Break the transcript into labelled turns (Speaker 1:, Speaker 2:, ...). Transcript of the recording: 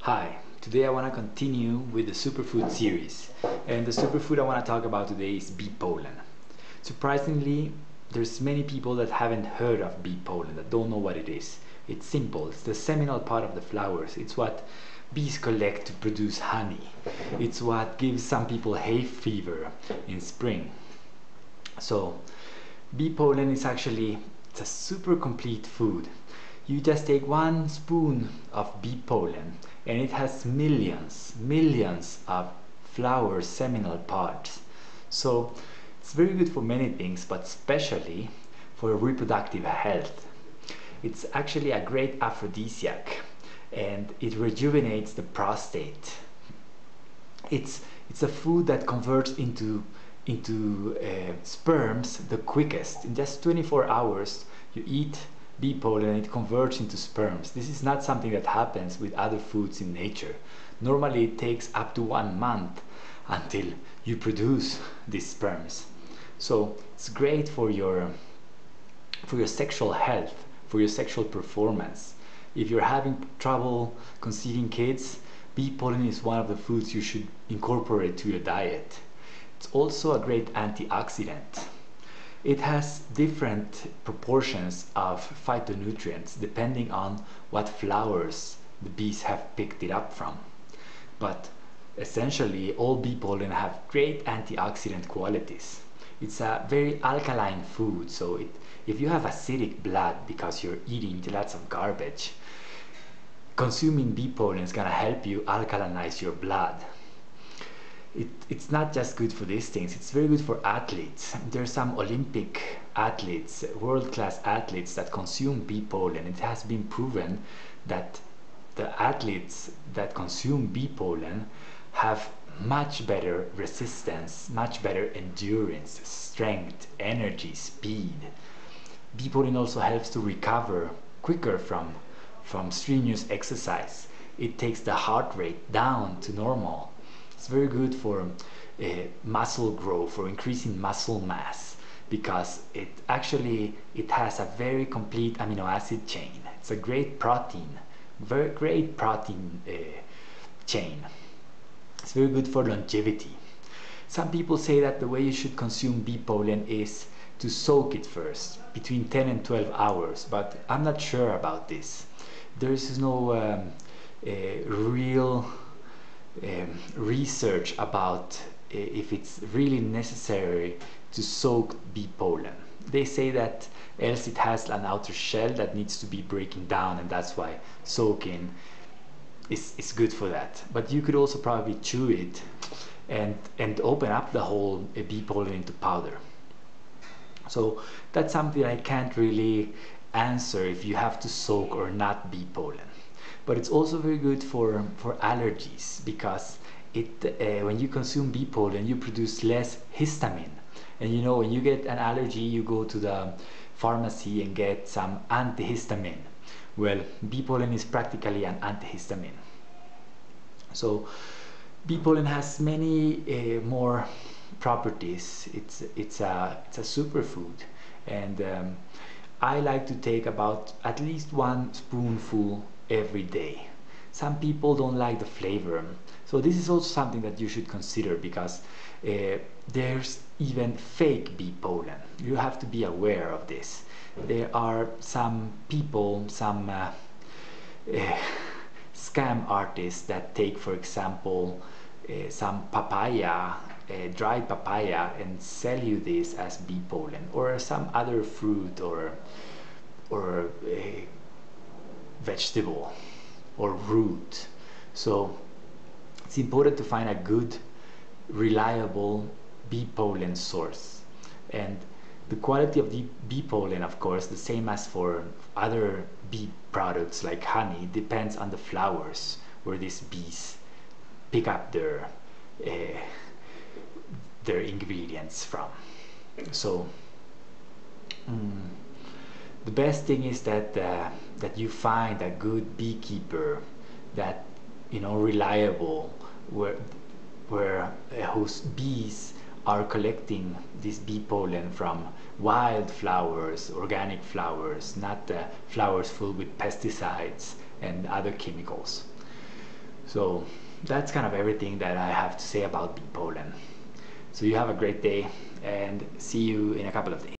Speaker 1: Hi, today I want to continue with the superfood series, and the superfood I want to talk about today is bee pollen. Surprisingly, there's many people that haven't heard of bee pollen, that don't know what it is. It's simple, it's the seminal part of the flowers. It's what bees collect to produce honey. It's what gives some people hay fever in spring. So bee pollen is actually, it's a super complete food. You just take 1 spoon of bee pollen and it has millions of flower seminal parts. So it's very good for many things, but especially for reproductive health. It's actually a great aphrodisiac and it rejuvenates the prostate. It's a food that converts into sperms the quickest. In just 24 hours you eat bee pollen and it converts into sperms. This is not something that happens with other foods in nature. Normally it takes up to 1 month until you produce these sperms. So it's great for your sexual health, for your sexual performance. If you're having trouble conceiving kids, bee pollen is one of the foods you should incorporate to your diet. It's also a great antioxidant. It has different proportions of phytonutrients depending on what flowers the bees have picked it up from. But essentially all bee pollen have great antioxidant qualities. It's a very alkaline food, so if you have acidic blood because you're eating lots of garbage, consuming bee pollen is gonna help you alkalinize your blood. It's not just good for these things, it's very good for athletes. There's some Olympic athletes, world-class athletes that consume bee pollen. It has been proven that the athletes that consume bee pollen have much better resistance, much better endurance, strength, energy, speed. Bee pollen also helps to recover quicker from strenuous exercise. It takes the heart rate down to normal. It's very good for muscle growth, for increasing muscle mass, because it has a very complete amino acid chain. It's a great protein, very great protein chain. It's very good for longevity. Some people say that the way you should consume bee pollen is to soak it first, between 10 and 12 hours, but I'm not sure about this. There is no real research about if it's really necessary to soak bee pollen. They say that else it has an outer shell that needs to be breaking down, and that's why soaking is good for that. But you could also probably chew it and open up the whole bee pollen into powder. So that's something I can't really answer if you have to soak or not bee pollen. But it's also very good for allergies, because when you consume bee pollen you produce less histamine, and you know, when you get an allergy you go to the pharmacy and get some antihistamine. Well, bee pollen is practically an antihistamine. So bee pollen has many more properties. It's a superfood, and I like to take about at least 1 spoonful every day. Some people don't like the flavor, so this is also something that you should consider, because there's even fake bee pollen. You have to be aware of this. There are some people, some scam artists that take, for example, some papaya, dried papaya, and sell you this as bee pollen, or some other fruit or vegetable or root. So it's important to find a good, reliable bee pollen source. And the quality of the bee pollen, of course, the same as for other bee products like honey, depends on the flowers where these bees pick up their ingredients from. So the best thing is that that you find a good beekeeper, that, you know, reliable, whose bees are collecting this bee pollen from wild flowers, organic flowers, not flowers full with pesticides and other chemicals. So that's kind of everything that I have to say about bee pollen. So you have a great day and see you in a couple of days.